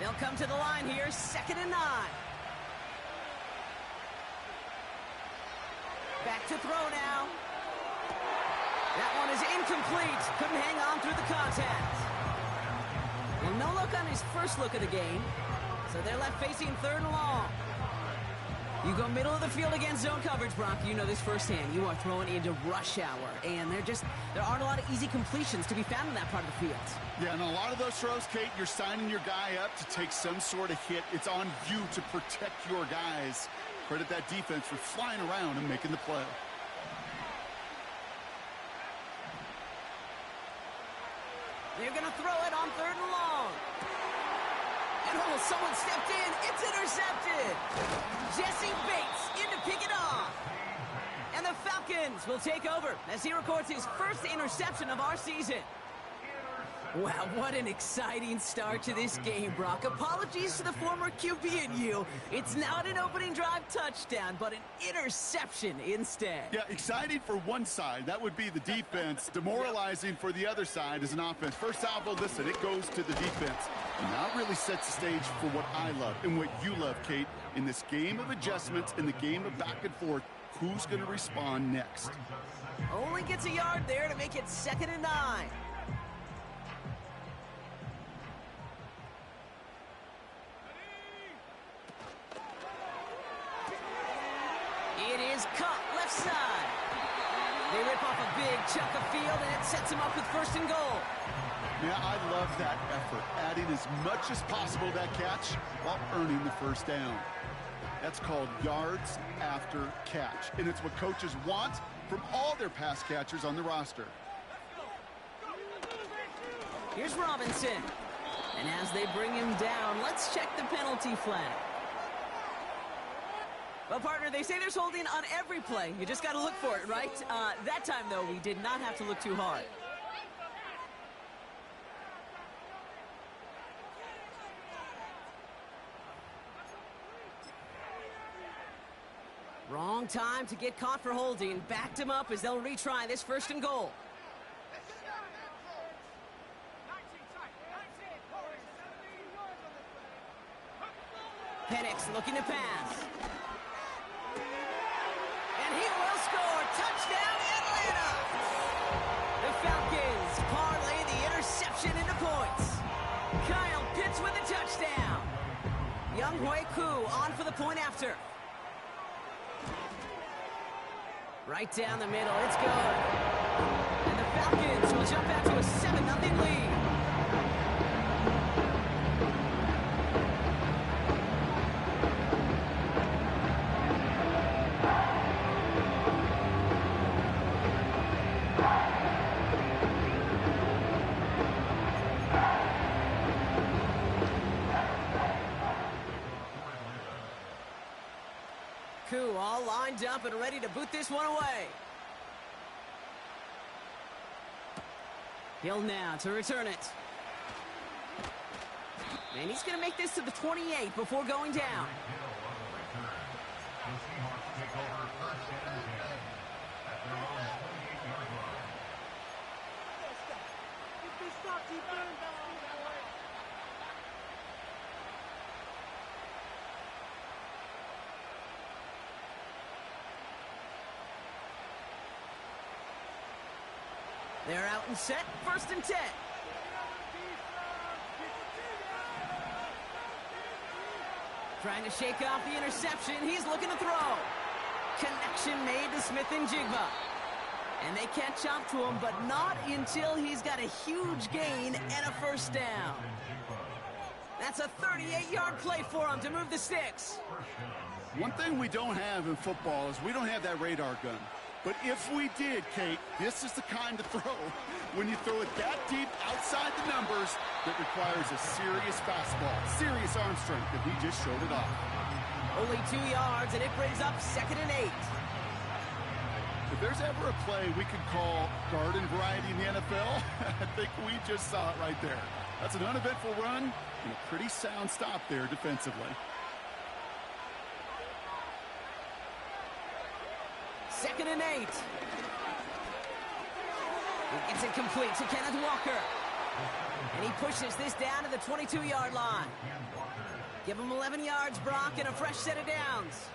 They'll come to the line here, 2nd and 9. Back to throw now. That one is incomplete. Couldn't hang on through the contact. Well, no look on his first look of the game. So they're left facing 3rd and long. You go middle of the field against zone coverage, Brock. You know this firsthand. You are throwing into rush hour. And there aren't a lot of easy completions to be found in that part of the field. Yeah, and a lot of those throws, Kate, you're signing your guy up to take some sort of hit. It's on you to protect your guys. Credit that defense for flying around and making the play. They're going to throw it on 3rd and long. And someone stepped in. It's intercepted. Jesse Bates in to pick it off. And the Falcons will take over as he records his first interception of our season. Wow, what an exciting start to this game, Brock. Apologies to the former QB and you. It's not an opening drive touchdown, but an interception instead. Yeah, exciting for one side. That would be the defense. Demoralizing for the other side as an offense. First salvo, listen, it goes to the defense. And that really sets the stage for what I love and what you love, Kate. In this game of adjustments, in the game of back and forth, who's going to respond next? Only gets a yard there to make it 2nd and 9. It is caught left side. They rip off a big chunk of field, and it sets him up with 1st and goal. Yeah, I love that effort, adding as much as possible to that catch while earning the 1st down. That's called yards after catch, and it's what coaches want from all their pass catchers on the roster. Here's Robinson. And as they bring him down, let's check the penalty flag. Well, partner, they say there's holding on every play. You just got to look for it, right? That time, though, we did not have to look too hard. Wrong time to get caught for holding. Backed him up as they'll retry this 1st and goal. Penix looking to pass. And he will score. Touchdown, Atlanta! The Falcons parlay the interception into points. Kyle Pitts with a touchdown. Younghoe Koo on for the point after. Right down the middle, it's good. And the Falcons will jump out to a 7-0 lead. Koo all lined up and ready to boot this one away. Hill now to return it. And he's going to make this to the 28 before going down. They're out and set, 1st and 10. Trying to shake off the interception. He's looking to throw. Connection made to Smith and Jigba. And they catch up to him, but not until he's got a huge gain and a 1st down. That's a 38-yard play for him to move the sticks. One thing we don't have in football is we don't have that radar gun. But if we did, Kate, this is the kind of throw when you throw it that deep outside the numbers that requires a serious fastball, serious arm strength, and he just showed it off. Only 2 yards, and it brings up 2nd and 8. If there's ever a play we could call garden variety in the NFL, I think we just saw it right there. That's an uneventful run and a pretty sound stop there defensively. 2nd and 8. It's incomplete to Kenneth Walker. And he pushes this down to the 22-yard line. Give him 11 yards, Brock, and a fresh set of downs.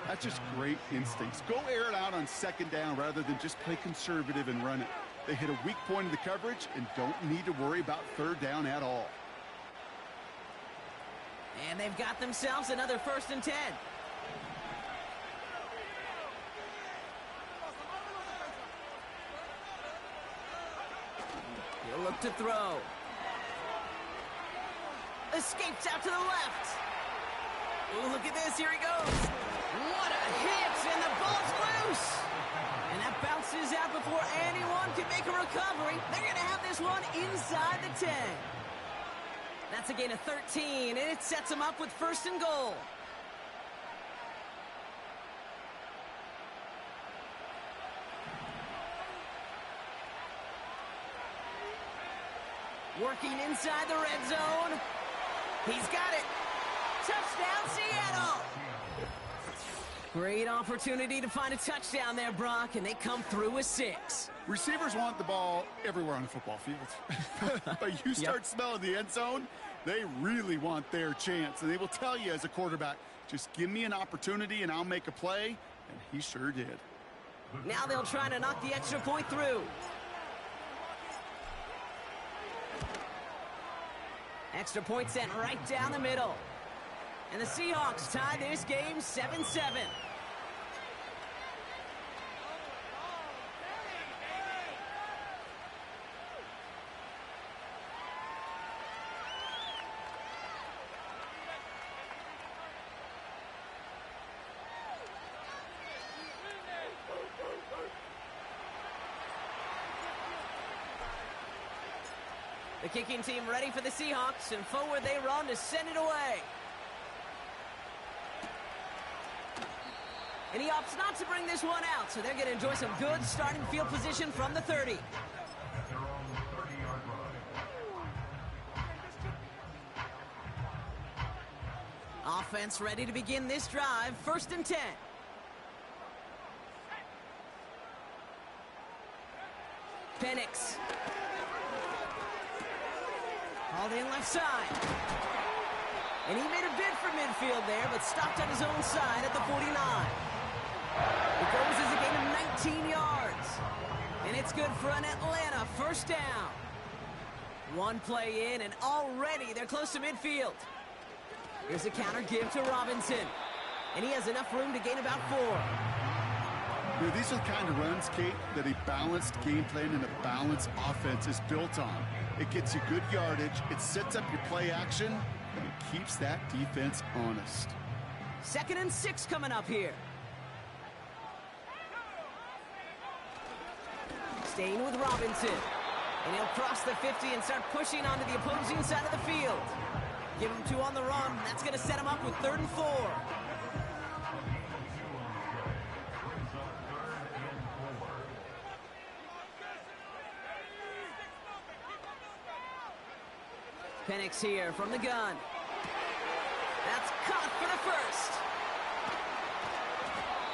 That's just great instincts. Go air it out on second down rather than just play conservative and run it. They hit a weak point in the coverage and don't need to worry about third down at all. And they've got themselves another 1st and 10. He'll look to throw. Escapes out to the left. Ooh, look at this. Here he goes. What a hit, and the ball's loose. And that bounces out before anyone can make a recovery. They're going to have this one inside the 10. That's a gain of 13, and it sets them up with 1st and goal. Working inside the red zone. He's got it. Touchdown, Seattle. Great opportunity to find a touchdown there, Brock, and they come through with 6. Receivers want the ball everywhere on the football field. But you start smelling the end zone, they really want their chance. And they will tell you as a quarterback, just give me an opportunity and I'll make a play. And he sure did. Now they'll try to knock the extra point through. Extra point sent right down the middle. And the Seahawks tie this game 7-7. The kicking team ready for the Seahawks, and forward they run to send it away. And he opts not to bring this one out, so they're going to enjoy some good starting field position from the 30. Offense ready to begin this drive, 1st and 10. Penix. Hauled in left side. And he made a bid for midfield there, but stopped on his own side at the 49. It goes as a gain of 19 yards. And it's good for an Atlanta 1st down. One play in, and already they're close to midfield. Here's a counter give to Robinson. And he has enough room to gain about 4. You know, these are the kind of runs, Kate, that a balanced game plan and a balanced offense is built on. It gets you good yardage, it sets up your play action, and it keeps that defense honest. 2nd and 6 coming up here. Staying with Robinson. And he'll cross the 50 and start pushing onto the opposing side of the field. Give him 2 on the run. That's going to set him up with 3rd and 4. Penix here from the gun. That's caught for the 1st.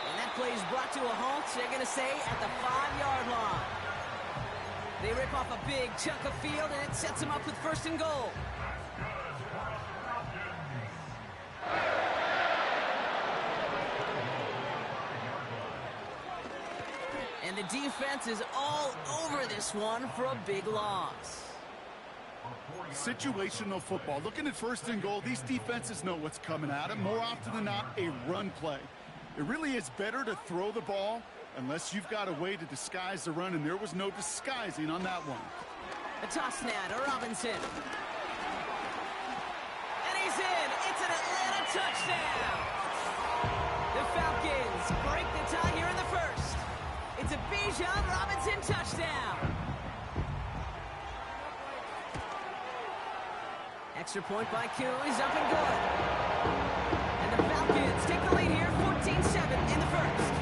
And that play is brought to a halt, they're going to say, at the 5-yard line. They rip off a big chunk of field, and it sets them up with 1st and goal. And the defense is all over this one for a big loss. Situational football. Looking at 1st and goal, these defenses know what's coming at them. More often than not, a run play. It really is better to throw the ball unless you've got a way to disguise the run, and there was no disguising on that one. A toss now to Robinson. And he's in. It's an Atlanta touchdown. The Falcons break the tie here in the 1st. It's a Bijan Robinson touchdown. Extra point by Q is up and good. And the Falcons take the lead here, 14-7 in the 1st.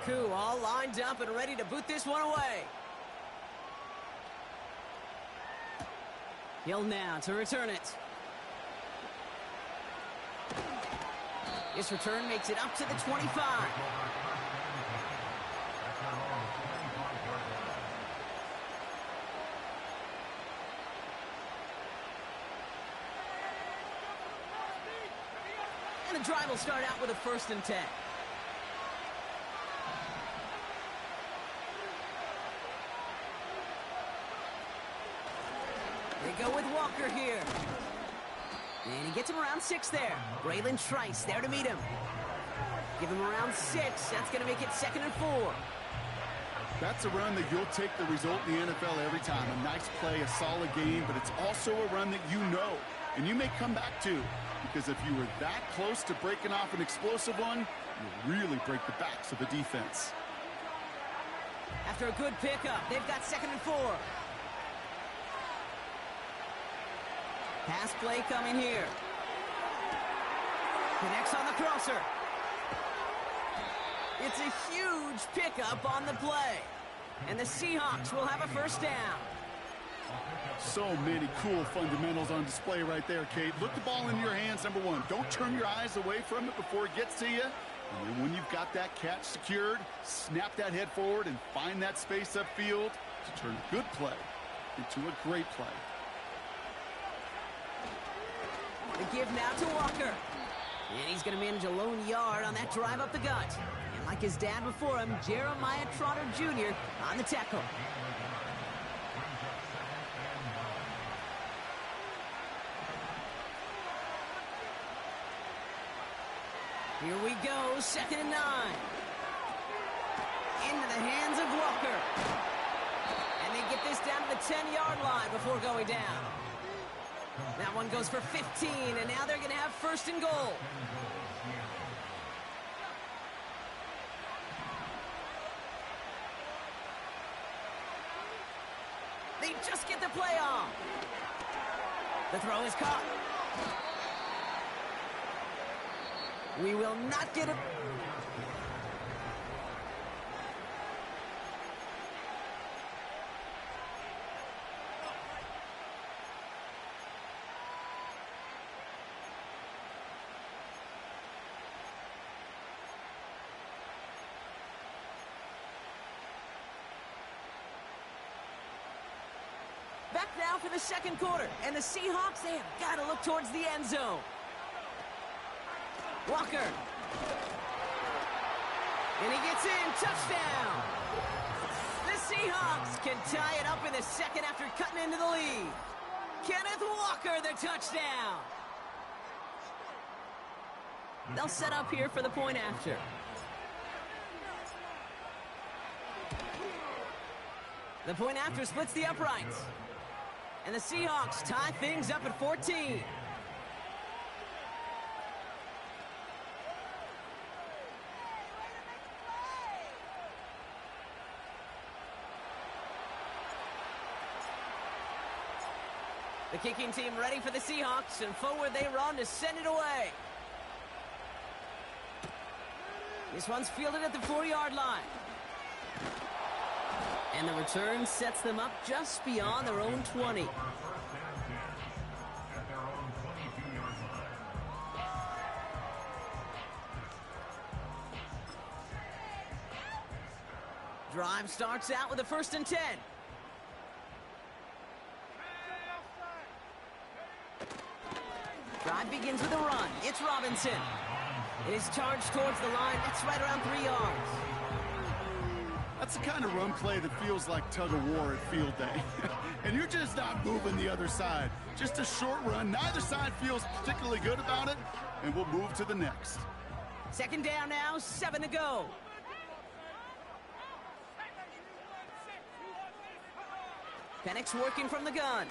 Q all lined up and ready to boot this one away. Hill now to return it. This return makes it up to the 25. And the drive will start out with a 1st and 10. They go with Walker here. And he gets him around 6 there. Braylon Trice there to meet him. Give him around 6. That's going to make it 2nd and 4. That's a run that you'll take the result in the NFL every time. A nice play, a solid game, but it's also a run that you know and you may come back to. Because if you were that close to breaking off an explosive one, you really break the backs of the defense. After a good pickup, they've got 2nd and 4. Pass play coming here. Connects on the crosser. It's a huge pickup on the play. And the Seahawks will have a 1st down. So many cool fundamentals on display right there, Kate. Look the ball in your hands, number one. Don't turn your eyes away from it before it gets to you. And then when you've got that catch secured, snap that head forward and find that space upfield to turn a good play into a great play. The give now to Walker. And he's going to manage a lone yard on that drive up the gut. And like his dad before him, Jeremiah Trotter Jr. on the tackle. Here we go, 2nd and 9. Into the hands of Walker. And they get this down to the 10-yard line before going down. That one goes for 15, and now they're going to have 1st and goal. They just get the play off. The throw is caught. We will not get it. Back now for the 2nd quarter, and the Seahawks, they have got to look towards the end zone. Walker. And he gets in. Touchdown. The Seahawks can tie it up in the 2nd after cutting into the lead. Kenneth Walker, the touchdown. They'll set up here for the point after. The point after splits the uprights. And the Seahawks tie things up at 14. The kicking team ready for the Seahawks, and forward they run to send it away. This one's fielded at the 4-yard line. And the return sets them up just beyond their own 20. Drive starts out with a 1st and 10. Drive begins with a run. It's Robinson. It is charged towards the line. That's right around 3 yards. That's the kind of run play that feels like tug-of-war at field day. And you're just not moving the other side. Just a short run. Neither side feels particularly good about it, and we'll move to the next. 2nd down now, 7 to go. Penix working from the gun.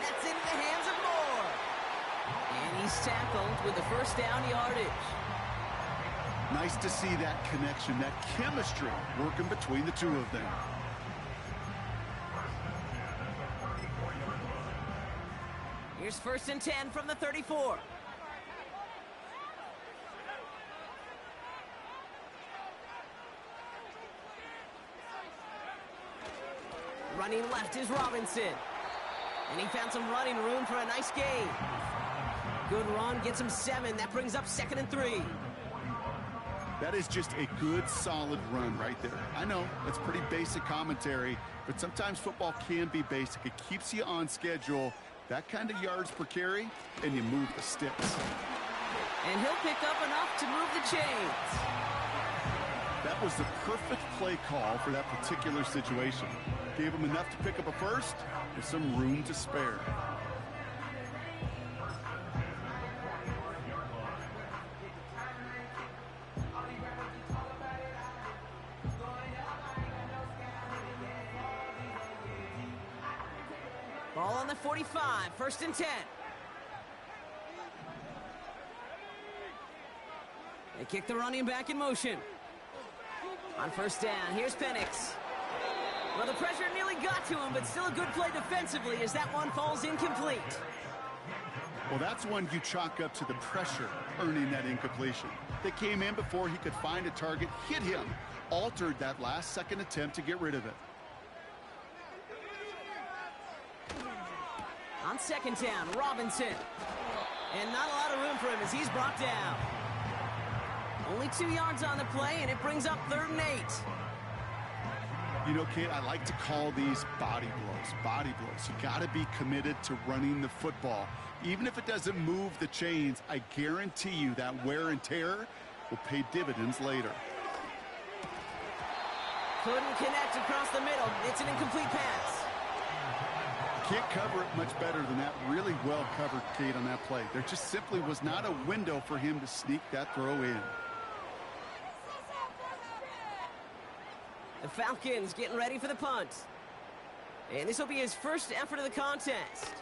That's into the hands of Moore. And he's tackled with the 1st down yardage. Nice to see that connection, that chemistry working between the two of them. Here's 1st and 10 from the 34. Running left is Robinson. And he found some running room for a nice gain. Good run, gets him 7. That brings up 2nd and 3. That is just a good, solid run right there. I know, that's pretty basic commentary, but sometimes football can be basic. It keeps you on schedule, that kind of yards per carry, and you move the sticks. And he'll pick up enough to move the chains. That was the perfect play call for that particular situation. Gave him enough to pick up a first with some room to spare. Ball on the 45, 1st and 10. They kick the running back in motion. On 1st down, here's Penix. Well, the pressure nearly got to him, but still a good play defensively as that one falls incomplete. Well, that's one you chalk up to the pressure earning that incompletion. They came in before he could find a target, hit him, altered that last-second attempt to get rid of it. On 2nd down, Robinson. And not a lot of room for him as he's brought down. Only 2 yards on the play, and it brings up 3rd and 8. You know, Kate, I like to call these body blows. Body blows. You got to be committed to running the football. Even if it doesn't move the chains, I guarantee you that wear and tear will pay dividends later. Couldn't connect across the middle. It's an incomplete pass. Can't cover it much better than that. Really well covered, Kate, on that play. There just simply was not a window for him to sneak that throw in. The Falcons getting ready for the punt. And this will be his first effort of the contest.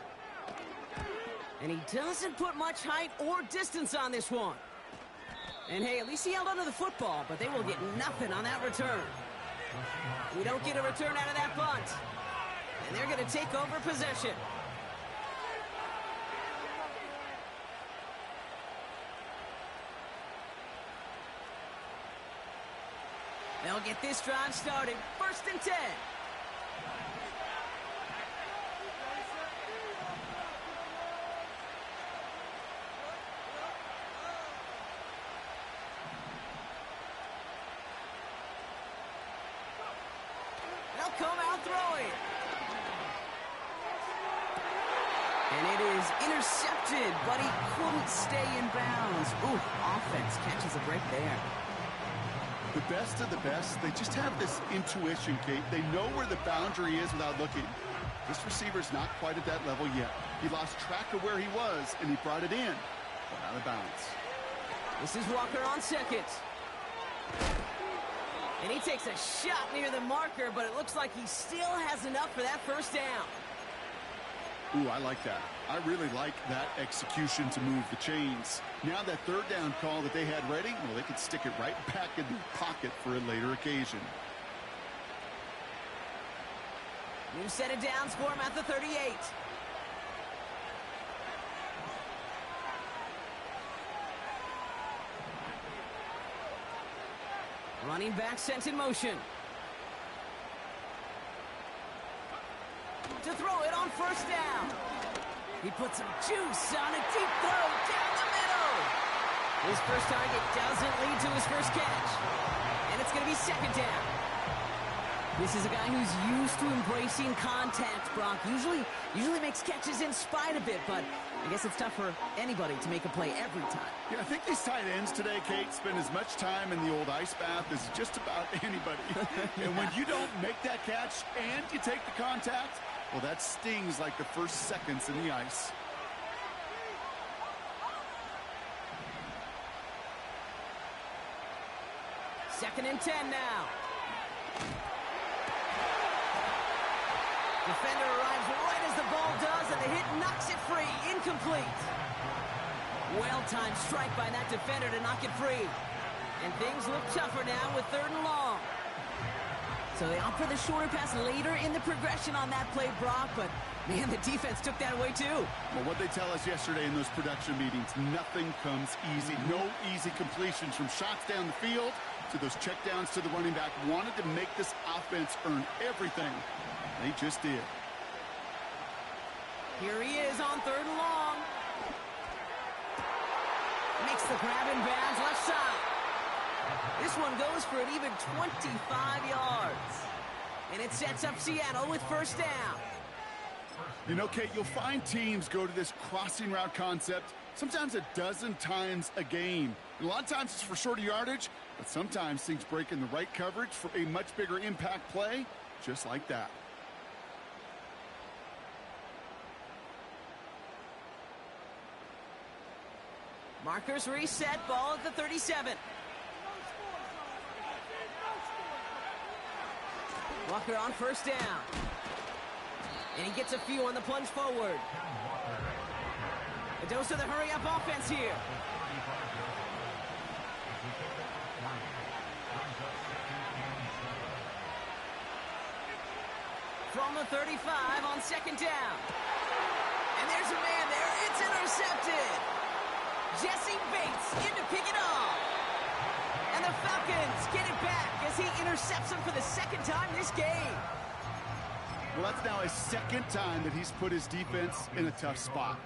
And he doesn't put much height or distance on this one. And hey, at least he held onto the football, but they will get nothing on that return. We don't get a return out of that punt. And they're going to take over possession. They'll get this drive started. 1st and 10. They'll come out throwing. And it is intercepted, but he couldn't stay in bounds. Ooh, offense catches a break there. The best of the best, they just have this intuition, Kate. They know where the boundary is without looking. This receiver's not quite at that level yet. He lost track of where he was, and he brought it in, but out of bounds. This is Walker on 2nd. And he takes a shot near the marker, but it looks like he still has enough for that 1st down. Ooh, I like that. I really like that execution to move the chains. Now that 3rd down call that they had ready, well, they could stick it right back in the pocket for a later occasion. New set of downs for him at the 38. Running back sent in motion. To throw it on 1st down. He puts some juice on a deep throw down the middle. His first target doesn't lead to his first catch. And it's going to be 2nd down. This is a guy who's used to embracing contact, Brock. Usually makes catches in spite of it, but I guess it's tough for anybody to make a play every time. Yeah, I think these tight ends today, Kate, spend as much time in the old ice bath as just about anybody. And when you don't make that catch and you take the contact, well, that stings like the first seconds in the ice. Second and 10 now. Defender arrives right as the ball does, and the hit knocks it free. Incomplete. Well-timed strike by that defender to knock it free. And things look tougher now with 3rd and long. So they opt for the shorter pass later in the progression on that play, Brock, but man, the defense took that away too. Well, what they tell us yesterday in those production meetings, nothing comes easy. No easy completions from shots down the field to those checkdowns to the running back. Wanted to make this offense earn everything. They just did. Here he is on 3rd and long. Makes the grab in bounds left side. This one goes for an even 25 yards. And it sets up Seattle with 1st down. You know, Kate, you'll find teams go to this crossing route concept sometimes a dozen times a game. And a lot of times it's for shorter yardage, but sometimes things break in the right coverage for a much bigger impact play, just like that. Markers reset, ball at the 37. Walker on 1st down. And he gets a few on the plunge forward. A dose of the hurry-up offense here. From the 35 on 2nd down. And there's a man there. It's intercepted. Jesse Bates in to pick it off. And the Falcons get it back as he intercepts him for the 2nd time this game. Well, that's now his 2nd time that he's put his defense in a tough spot.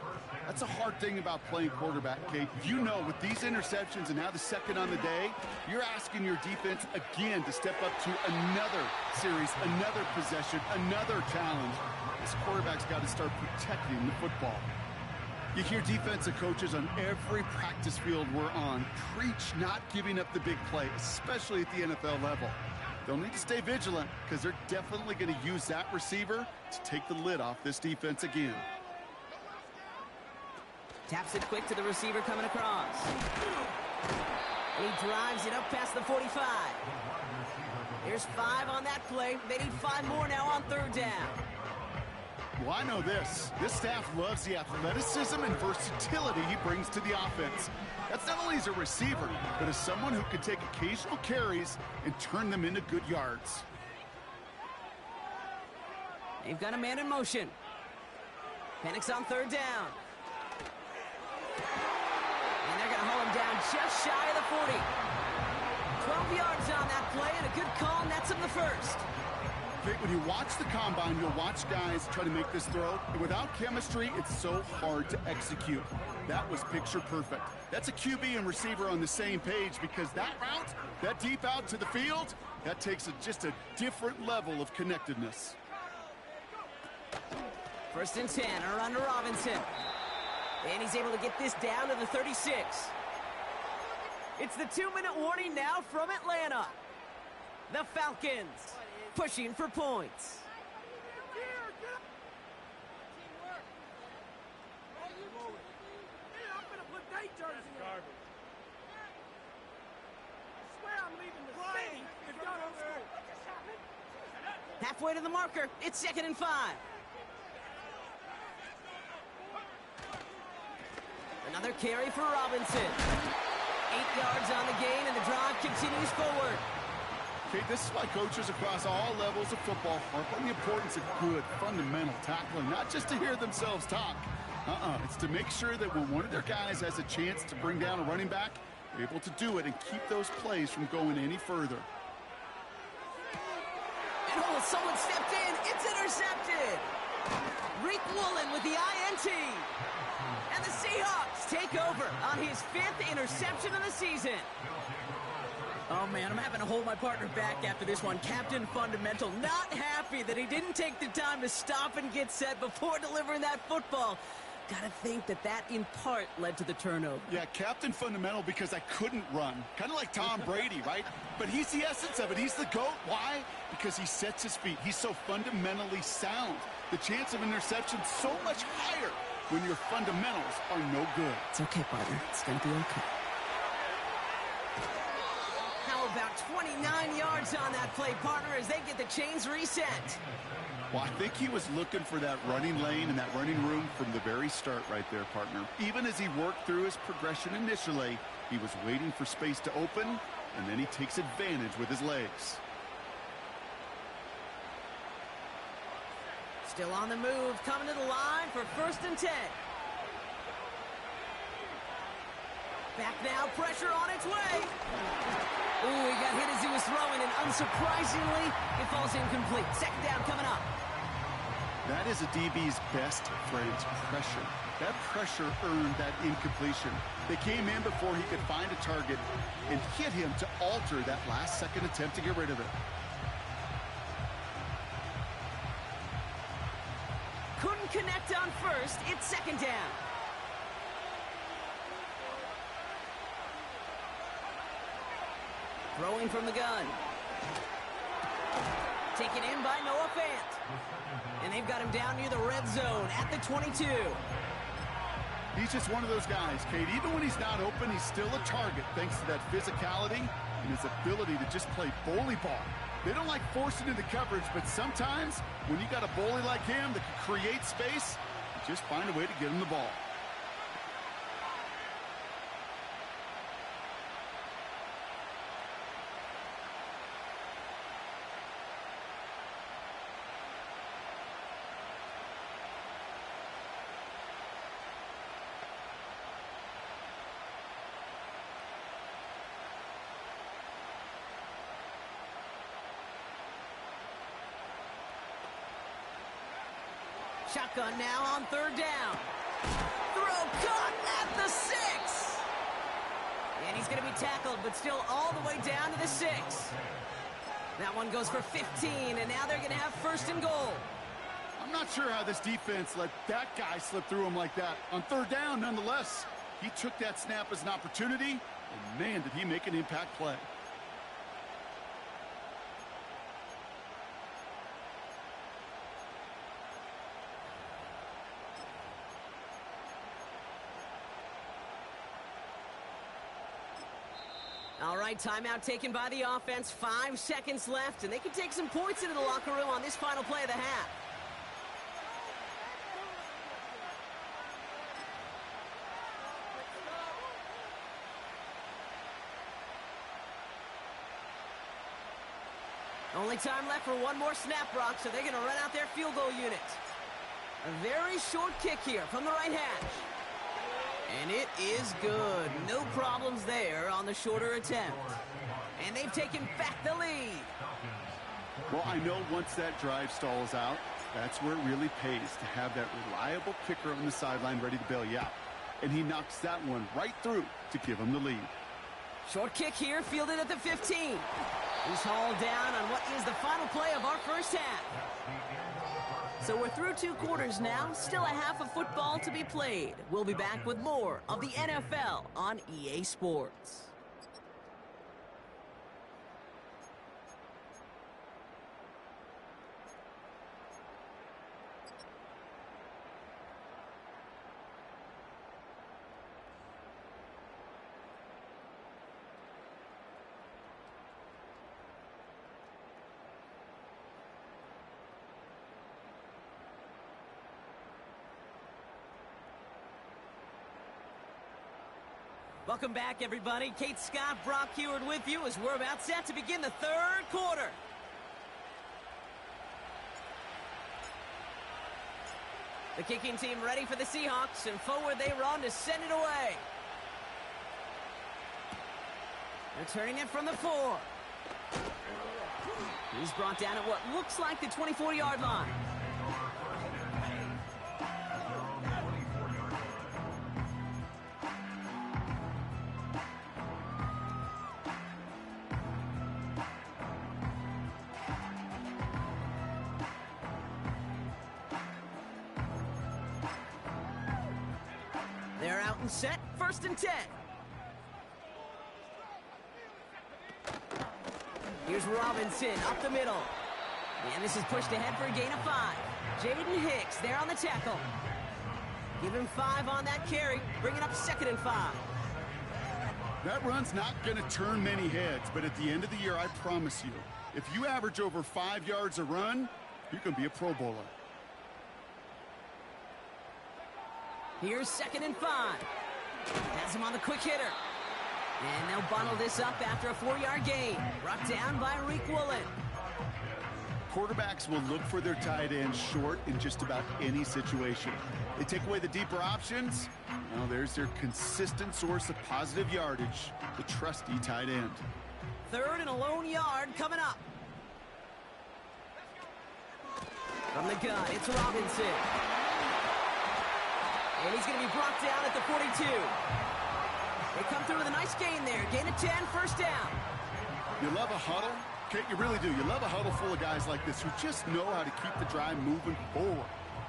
That's a hard thing about playing quarterback, Kate. You know, with these interceptions and now the 2nd on the day, you're asking your defense again to step up to another series, another possession, another challenge. This quarterback's got to start protecting the football. You hear defensive coaches on every practice field we're on preach not giving up the big play, especially at the NFL level. They'll need to stay vigilant because they're definitely going to use that receiver to take the lid off this defense again. Taps it quick to the receiver coming across. He drives it up past the 45. There's 5 on that play. They need 5 more now on 3rd down. Well, I know this. This staff loves the athleticism and versatility he brings to the offense. That's not only as a receiver, but as someone who can take occasional carries and turn them into good yards. They've got a man in motion. Penix on 3rd down. And they're going to haul him down just shy of the 40. 12 yards on that play, and a good call nets him the 1st. When you watch the combine, you'll watch guys try to make this throw. And without chemistry, it's so hard to execute. That was picture perfect. That's a QB and receiver on the same page because that route, that deep out to the field, that takes just a different level of connectedness. 1st and 10, or under Robinson. And he's able to get this down to the 36. It's the 2-minute warning now from Atlanta. The Falcons pushing for points. Halfway to the marker. It's 2nd and 5. Another carry for Robinson. 8 yards on the gain, and the drive continues forward. Okay, this is why coaches across all levels of football harp on the importance of good, fundamental tackling, not just to hear themselves talk. It's to make sure that when one of their guys has a chance to bring down a running back, they're able to do it and keep those plays from going any further. And someone stepped in. It's intercepted. Reek Woolen with the INT. And the Seahawks take over on his 5th interception of the season. Oh, man, I'm having to hold my partner back after this one. Captain Fundamental not happy that he didn't take the time to stop and get set before delivering that football. Gotta think that in part led to the turnover. Yeah, Captain Fundamental because I couldn't run. Kind of like Tom Brady, right? But he's the essence of it. He's the GOAT. Why? Because he sets his feet. He's so fundamentally sound. The chance of interception so much higher when your fundamentals are no good. It's okay, partner. It's gonna be okay. How about 29 yards on that play, partner, as they get the chains reset? Well, I think he was looking for that running lane and that running room from the very start right there, partner. Even as he worked through his progression initially, he was waiting for space to open, and then he takes advantage with his legs. Still on the move, coming to the line for 1st and 10. Back now, pressure on its way. Ooh, he got hit as he was throwing, and unsurprisingly, it falls incomplete. 2nd down coming up. That is a DB's best friend, pressure. That pressure earned that incompletion. They came in before he could find a target and hit him to alter that last-second attempt to get rid of it. Couldn't connect on first. It's second down. Throwing from the gun. Taken in by Noah Fant. And they've got him down near the red zone at the 22. He's just one of those guys, Kate. Even when he's not open, he's still a target thanks to that physicality and his ability to just play bully ball. They don't like forcing into coverage, but sometimes when you got a bully like him that can create space, you just find a way to get him the ball. Shotgun now on third down. Throw caught at the 6. And he's going to be tackled, but still all the way down to the 6. That one goes for 15, and now they're going to have first and goal. I'm not sure how this defense let that guy slip through him like that. On third down, nonetheless, he took that snap as an opportunity, and man, did he make an impact play. All right, timeout taken by the offense. 5 seconds left, and they can take some points into the locker room on this final play of the half. Only time left for one more snap, Brock, so they're going to run out their field goal unit. A very short kick here from the right hash. And it is good. No problems there on the shorter attempt. And they've taken back the lead. Well, I know once that drive stalls out, that's where it really pays to have that reliable kicker on the sideline ready to bail you out. And he knocks that one right through to give him the lead. Short kick here, fielded at the 15. He's hauled down on what is the final play of our first half. So we're through 2 quarters now, still a half of football to be played. We'll be back with more of the NFL on EA Sports. Welcome back, everybody. Kate Scott, Brock Heward with you as we're about set to begin the third quarter. The kicking team ready for the Seahawks, and forward they run to send it away. Returning it from the 4. He's brought down at what looks like the 24-yard line. They're out and set, 1st and 10. Here's Robinson up the middle. And this is pushed ahead for a gain of 5. Jaden Hicks there on the tackle. Give him 5 on that carry, bring it up 2nd and 5. That run's not going to turn many heads, but at the end of the year, I promise you, if you average over 5 yards a run, you can be a Pro Bowler. Here's 2nd and 5. Has him on the quick hitter. And they'll bundle this up after a 4-yard gain. Brought down by Reek Woolen. Quarterbacks will look for their tight end short in just about any situation. They take away the deeper options. Now there's their consistent source of positive yardage, the trusty tight end. 3rd and a lone yard coming up. From the gun, it's Robinson. And he's going to be brought down at the 42. They come through with a nice gain there. Gain of 10, first down. You love a huddle? Kate, you really do. You love a huddle full of guys like this who just know how to keep the drive moving forward.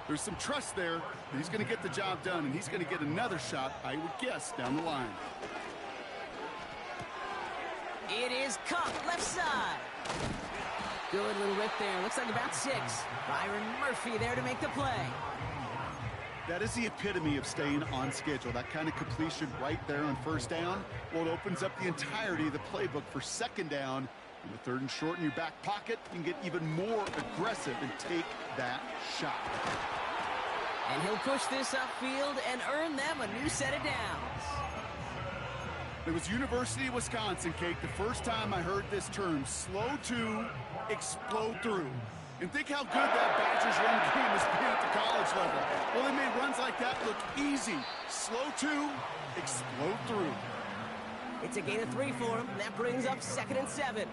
There's some trust there that he's going to get the job done, and he's going to get another shot, I would guess, down the line. It is Cup, left side. Good little rip there. Looks like about 6. Byron Murphy there to make the play. That is the epitome of staying on schedule. That kind of completion right there on first down. Well, it opens up the entirety of the playbook for second down. In the third and short in your back pocket, you can get even more aggressive and take that shot. And he'll push this upfield and earn them a new set of downs. It was University of Wisconsin, Kate, the first time I heard this term, slow to explode through. And think how good that Badgers run game has been at the college level. Well, they made runs like that look easy. Slow to explode through. It's a gain of 3 for him, and that brings up 2nd and 7.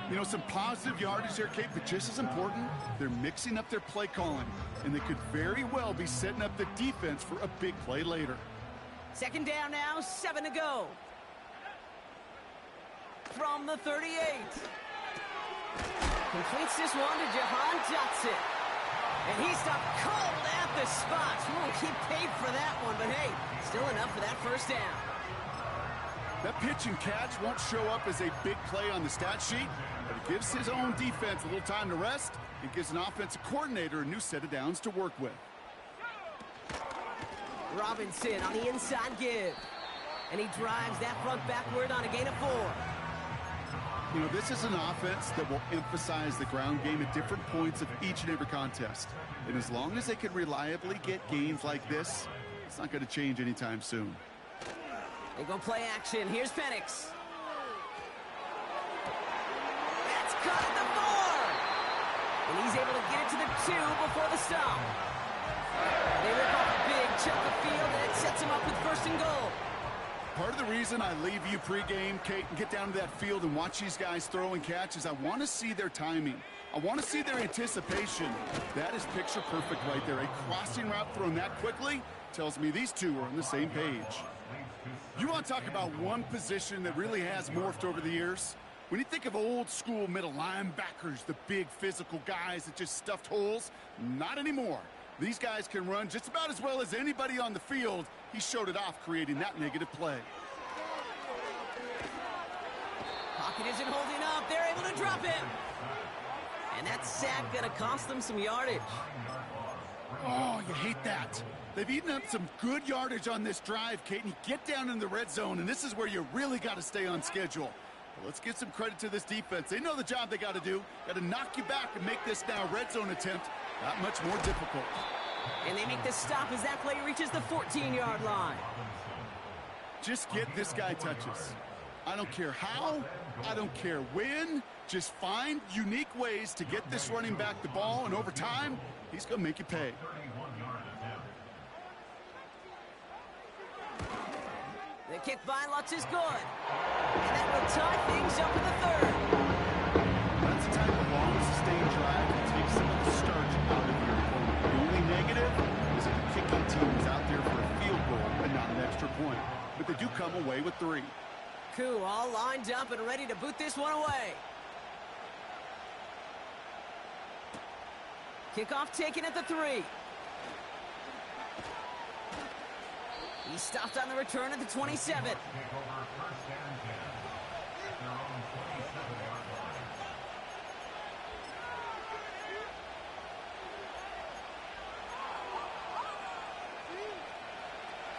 You know, some positive yardage there, Kate, but just as important, they're mixing up their play calling, and they could very well be setting up the defense for a big play later. 2nd down now, 7 to go. From the 38. Completes this one to Jahan Dotson. And he stopped cold at the spot. He paid for that one, but hey, still enough for that first down. That pitch and catch won't show up as a big play on the stat sheet, but it gives his own defense a little time to rest and gives an offensive coordinator a new set of downs to work with. Robinson on the inside give. And he drives that front backward on a gain of 4. You know, this is an offense that will emphasize the ground game at different points of each and every contest. And as long as they can reliably get gains like this, it's not going to change anytime soon. They go play action. Here's Penix. That's caught at the 4. And he's able to get it to the 2 before the stop. They rip off a big chunk of field, and it sets him up with 1st and goal. Part of the reason I leave you pregame, Kate, and get down to that field and watch these guys throw and catch is I want to see their timing. I want to see their anticipation. That is picture perfect right there. A crossing route thrown that quickly tells me these two are on the same page. You want to talk about one position that really has morphed over the years? When you think of old school middle linebackers, the big physical guys that just stuffed holes, not anymore. These guys can run just about as well as anybody on the field. He showed it off, creating that negative play. Pocket isn't holding up. They're able to drop him. And that sack going to cost them some yardage. Oh, you hate that. They've eaten up some good yardage on this drive, Kate, and you get down in the red zone, and this is where you really got to stay on schedule. Well, let's give some credit to this defense. They know the job they got to do. Got to knock you back and make this now red zone attempt that much more difficult. And they make the stop as that play reaches the 14-yard line. Just get this guy touches. I don't care how, I don't care when. Just find unique ways to get this running back the ball, and over time, he's going to make you pay. The kick by Lutz is good. And that will tie things up in the 3rd. That's the type of long, sustained drive that takes some of the starch out of your opponent. The only negative is that the kicking team is out there for a field goal and not an extra point. But they do come away with 3. Koo all lined up and ready to boot this one away. Kickoff taken at the 3. He stopped on the return at the 27.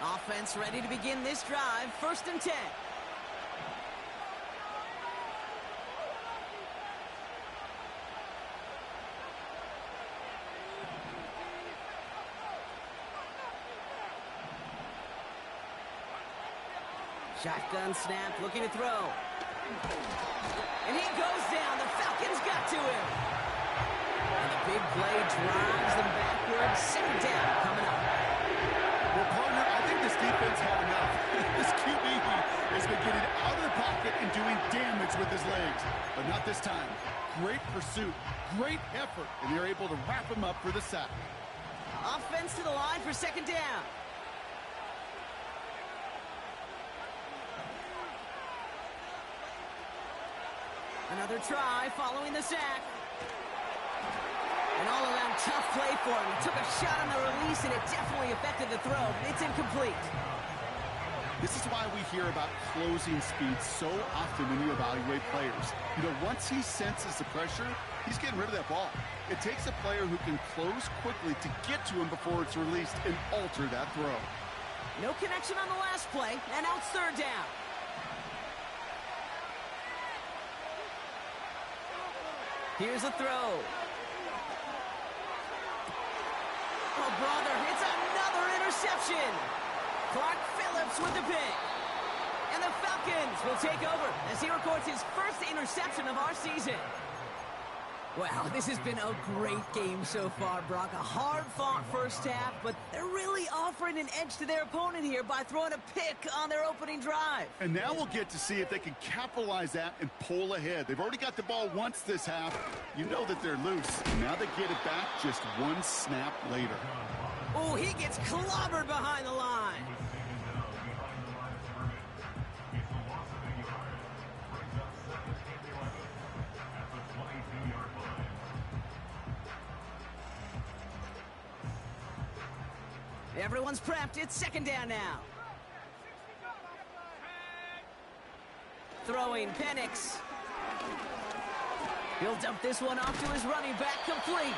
Offense ready to begin this drive. 1st and 10. Shotgun snap, looking to throw. And he goes down. The Falcons got to him. And the big play drives them backwards. 2nd down coming up. Well, partner, I think this defense had enough. This QB has been getting out of the pocket and doing damage with his legs, but not this time. Great pursuit, great effort, and they're able to wrap him up for the sack. Offense to the line for second down. Another try following the sack. An all-around tough play for him. He took a shot on the release, and it definitely affected the throw. It's incomplete. This is why we hear about closing speed so often when you evaluate players. You know, once he senses the pressure, he's getting rid of that ball. It takes a player who can close quickly to get to him before it's released and alter that throw. No connection on the last play, and now it's third down. Here's a throw. Oh, brother, it's another interception. Clark Phillips with the pick. And the Falcons will take over as he records his first interception of our season. Well, this has been a great game so far, Brock. A hard-fought first half, but they're really offering an edge to their opponent here by throwing a pick on their opening drive. And now we'll get to see if they can capitalize that and pull ahead. They've already got the ball once this half. You know that they're loose. Now they get it back just one snap later. Oh, he gets clobbered behind the line. Everyone's prepped. It's second down now. Throwing Penix. He'll dump this one off to his running back, complete.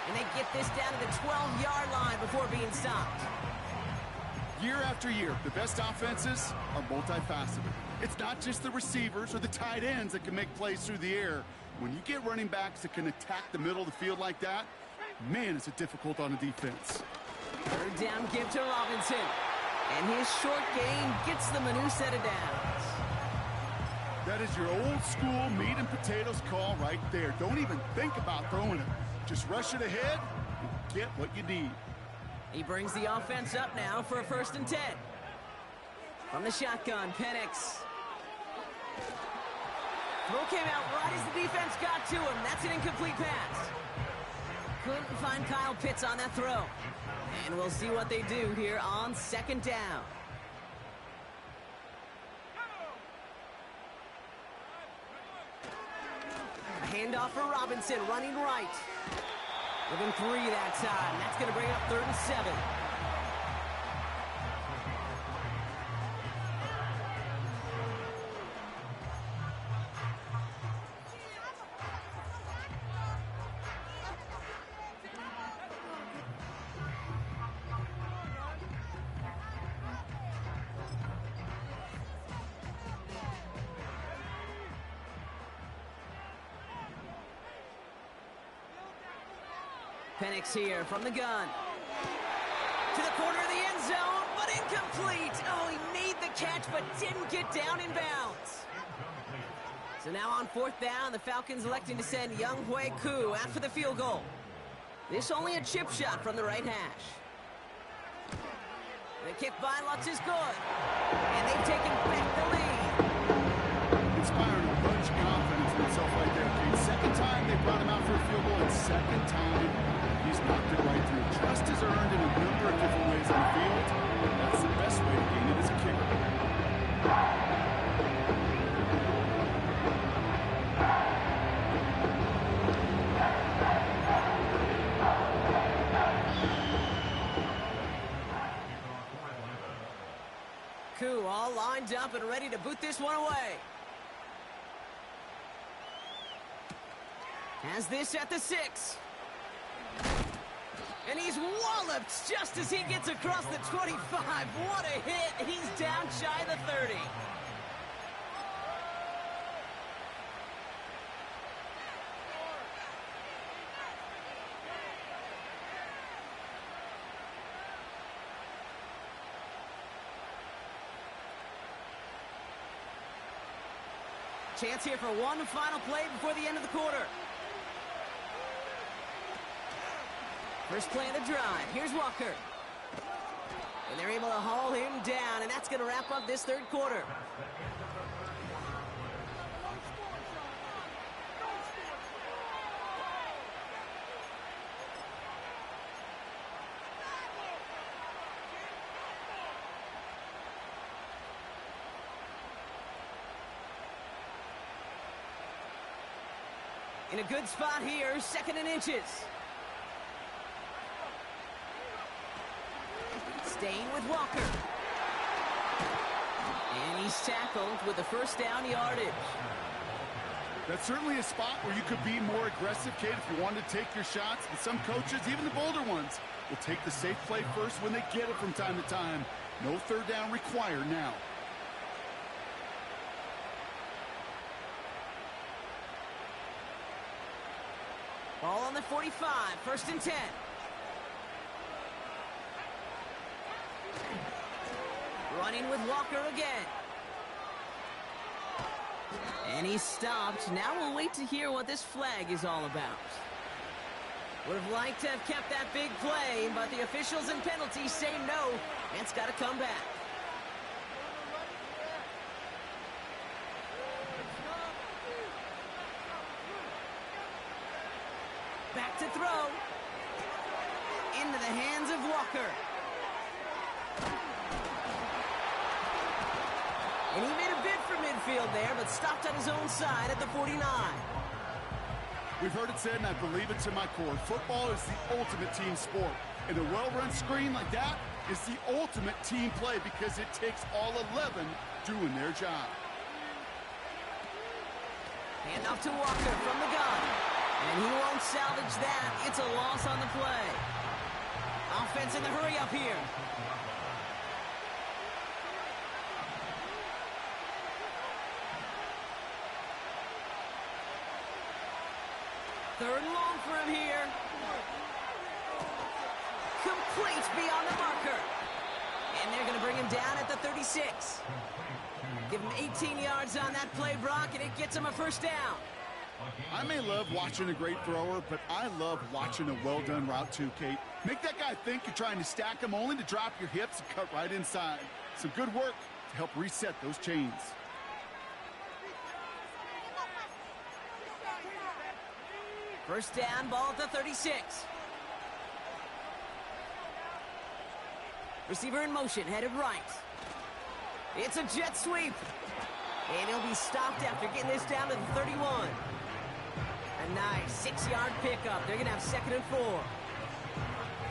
And they get this down to the 12-yard line before being stopped. Year after year, the best offenses are multifaceted. It's not just the receivers or the tight ends that can make plays through the air. When you get running backs that can attack the middle of the field like that, man, is it difficult on a defense. Third down give to Robinson. And his short game gets them a new set of downs. That is your old school meat and potatoes call right there. Don't even think about throwing it. Just rush it ahead and get what you need. He brings the offense up now for a 1st and 10. From the shotgun, Penix. Throw came out right as the defense got to him. That's an incomplete pass. Couldn't find Kyle Pitts on that throw. And we'll see what they do here on second down. A handoff for Robinson, running right. Within 3 that time. That's going to bring up 3rd and 7. Penix here from the gun. To the corner of the end zone, but incomplete. Oh, he made the catch, but didn't get down in bounds. So now on 4th down, the Falcons electing to send Younghoe Koo after the field goal. This only a chip shot from the right hash. The kick by Lutz is good. And they've taken back the lead. Inspiring a bunch of confidence in himself right there, Kate. Second time they brought him out for a field goal, and second time he's knocked it right through. Trust is earned in a number of different ways on the field. That's the best way to gain it as a kicker. Koo all lined up and ready to boot this one away. Has this at the 6. And he's walloped just as he gets across the 25. What a hit. He's down shy of the 30. Chance here for one final play before the end of the quarter. First play of the drive. Here's Walker. And they're able to haul him down, and that's going to wrap up this third quarter. In a good spot here, 2nd and inches. Staying with Walker. And he's tackled with the 1st down yardage. That's certainly a spot where you could be more aggressive, Kate, if you wanted to take your shots. And some coaches, even the bolder ones, will take the safe play first when they get it from time to time. No 3rd down required now. Ball on the 45, 1st and 10. Running with Walker again. And he's stopped. Now we'll wait to hear what this flag is all about. Would have liked to have kept that big play, but the officials and penalties say no. And it's got to come back. Back to throw. Into the hands of Walker. And he made a bid for midfield there, but stopped on his own side at the 49. We've heard it said, and I believe it to my core, football is the ultimate team sport. And a well-run screen like that is the ultimate team play because it takes all 11 doing their job. Hand off to Walker from the gun. And he won't salvage that. It's a loss on the play. Offense in the hurry up here. Third and long for him here. Complete beyond the marker. And they're going to bring him down at the 36. Give him 18 yards on that play, Brock, and it gets him a 1st down. I may love watching a great thrower, but I love watching a well-done route too, Kate. Make that guy think you're trying to stack him only to drop your hips and cut right inside. Some good work to help reset those chains. First down, ball at the 36. Receiver in motion, headed right. It's a jet sweep. And he'll be stopped after getting this down to the 31. A nice 6-yard pickup. They're going to have 2nd and 4.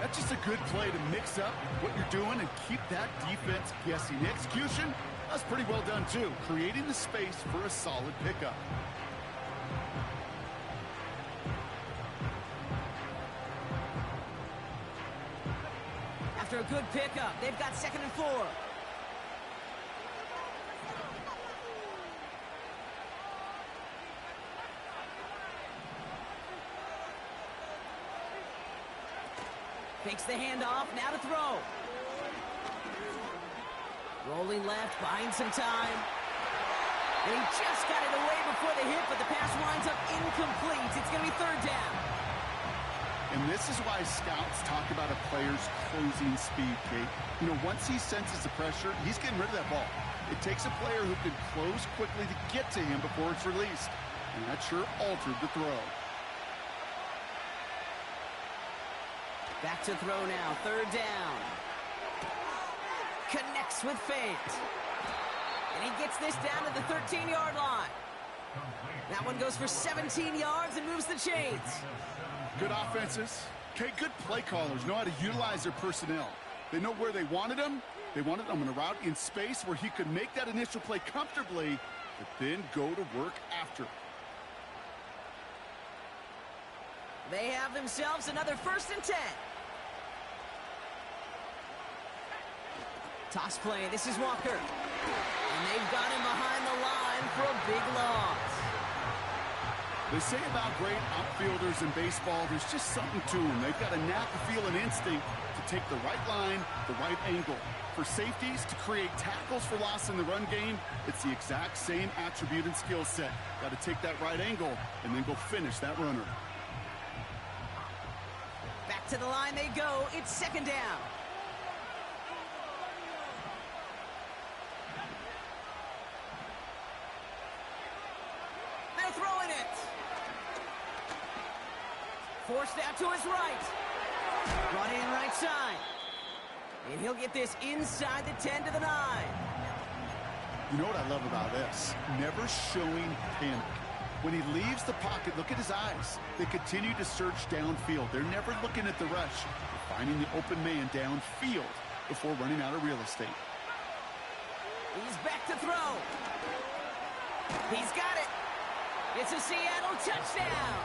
That's just a good play to mix up what you're doing and keep that defense guessing. The execution, that's pretty well done too, creating the space for a solid pickup. After a good pickup, they've got 2nd and 4. Fakes the handoff, now to throw. Rolling left, buying some time. And he just got it away before the hit, but the pass winds up incomplete. It's going to be 3rd down. And this is why scouts talk about a player's closing speed, Kate. You know, once he senses the pressure, he's getting rid of that ball. It takes a player who can close quickly to get to him before it's released. And that sure altered the throw. Back to throw now, 3rd down. Connects with Fant. And he gets this down to the 13-yard line. That one goes for 17 yards and moves the chains. Good offenses. Okay, good play callers know how to utilize their personnel. They know where they wanted him. They wanted him in a route in space where he could make that initial play comfortably, but then go to work after. They have themselves another 1st and 10. Toss play, this is Walker. And they've got him behind the line for a big loss. They say about great outfielders in baseball, there's just something to them. They've got a knack, a feel, an instinct to take the right line, the right angle. For safeties, to create tackles for loss in the run game, it's the exact same attribute and skill set. Got to take that right angle and then go finish that runner. Back to the line they go. It's 2nd down. They're throwing it. Forced out to his right. Brought in right side. And he'll get this inside the 10 to the 9. You know what I love about this? Never showing panic. When he leaves the pocket, look at his eyes. They continue to search downfield. They're never looking at the rush. They're finding the open man downfield before running out of real estate. He's back to throw. He's got it. It's a Seattle touchdown.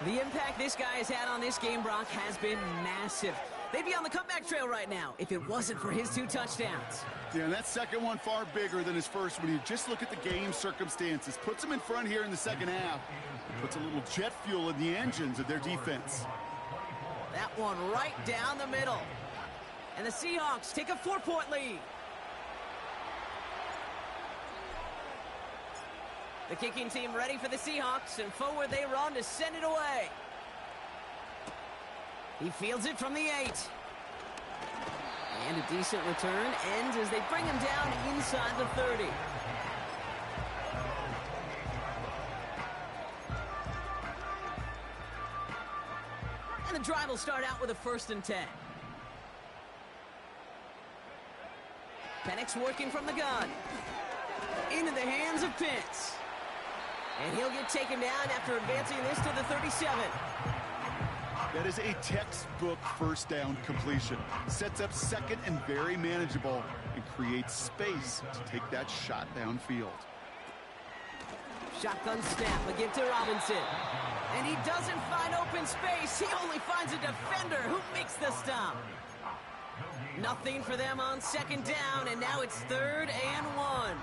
The impact this guy has had on this game, Brock, has been massive. They'd be on the comeback trail right now if it wasn't for his 2 touchdowns. Yeah, and that second one far bigger than his first when you just look at the game circumstances. Puts them in front here in the second half. Puts a little jet fuel in the engines of their defense. That one right down the middle. And the Seahawks take a 4-point lead. The kicking team ready for the Seahawks, and forward they run to send it away. He fields it from the 8. And a decent return ends as they bring him down inside the 30. And the drive will start out with a 1st and 10. Penix working from the gun. Into the hands of Pitts. And he'll get taken down after advancing this to the 37. That is a textbook first down completion. Sets up second and very manageable and creates space to take that shot downfield. Shotgun snap, a give to Robinson. And he doesn't find open space. He only finds a defender who makes the stop. Nothing for them on 2nd down, and now it's 3rd and 1.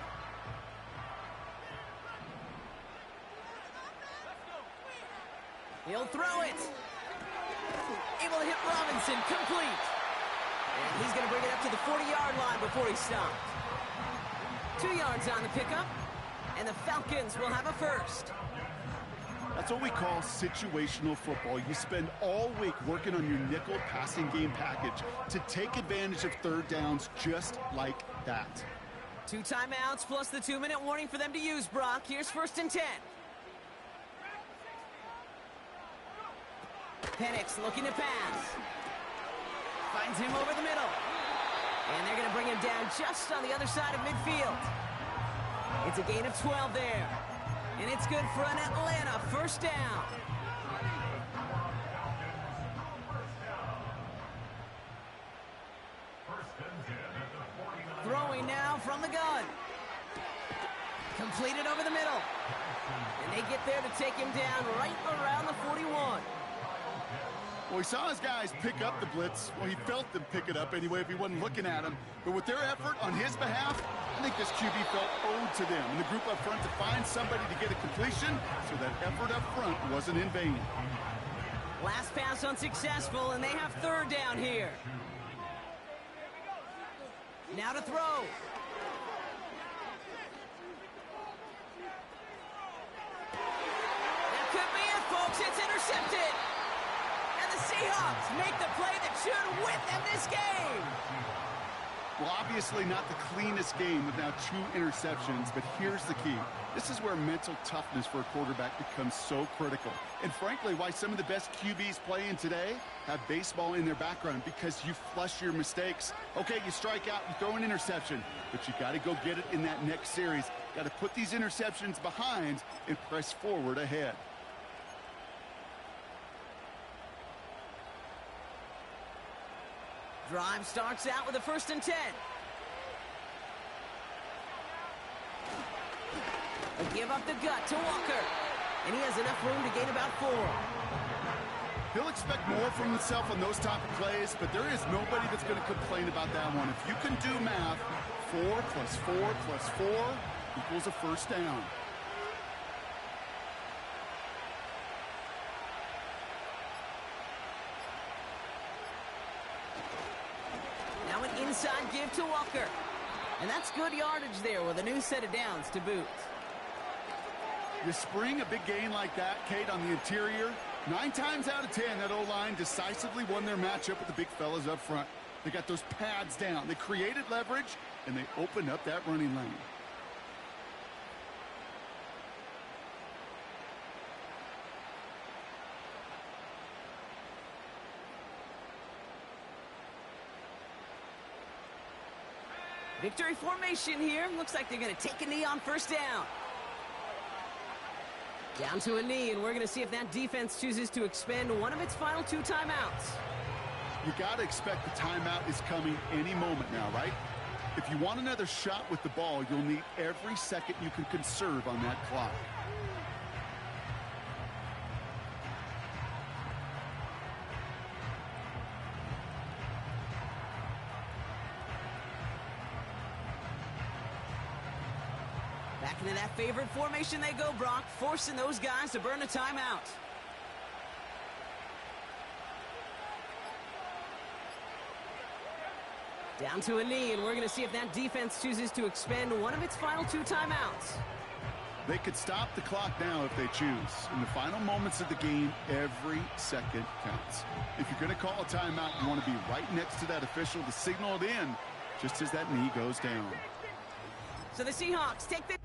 He'll throw it. Able to hit Robinson, complete. And he's going to bring it up to the 40-yard line before he stopped. 2 yards on the pickup, and the Falcons will have a 1st. That's what we call situational football. You spend all week working on your nickel passing game package to take advantage of 3rd downs just like that. 2 timeouts plus the 2-minute warning for them to use, Brock. Here's 1st and 10. Penix looking to pass. Finds him over the middle. And they're going to bring him down just on the other side of midfield. It's a gain of 12 there. And it's good for an Atlanta 1st down. Throwing now from the gun. Completed over the middle. And they get there to take him down right around the 41. Well, he saw his guys pick up the blitz. Well, he felt them pick it up anyway if he wasn't looking at him. But with their effort on his behalf, I think this QB felt owed to them and the group up front to find somebody to get a completion so that effort up front wasn't in vain. Last pass unsuccessful, and they have 3rd down here. Now to throw. That could be it, folks. It's intercepted. The Seahawks make the play that should win them this game. Well, obviously not the cleanest game with now 2 interceptions, but here's the key. This is where mental toughness for a quarterback becomes so critical. And frankly, why some of the best QBs playing today have baseball in their background, because you flush your mistakes. Okay, you strike out, you throw an interception, but you got to go get it in that next series. Got to put these interceptions behind and press forward ahead. Drive starts out with a 1st and 10. A give up the gut to Walker. And he has enough room to gain about 4. He'll expect more from himself on those type of plays, but there is nobody that's going to complain about that one. If you can do math, 4 plus 4 plus 4 equals a 1st down. Inside give to Walker. And that's good yardage there with a new set of downs to boot. You spring a big gain like that, Kate, on the interior. 9 times out of 10, that O-line decisively won their matchup with the big fellas up front. They got those pads down. They created leverage, and they opened up that running lane. Victory formation here. Looks like they're going to take a knee on 1st down. Down to a knee, and we're going to see if that defense chooses to expend one of its final 2 timeouts. You got to expect the timeout is coming any moment now, right? If you want another shot with the ball, you'll need every second you can conserve on that clock. Back into that favorite formation they go, Brock, forcing those guys to burn a timeout. Down to a knee, and we're going to see if that defense chooses to expend one of its final 2 timeouts. They could stop the clock now if they choose. In the final moments of the game, every second counts. If you're going to call a timeout, you want to be right next to that official to signal it in just as that knee goes down. So the Seahawks take the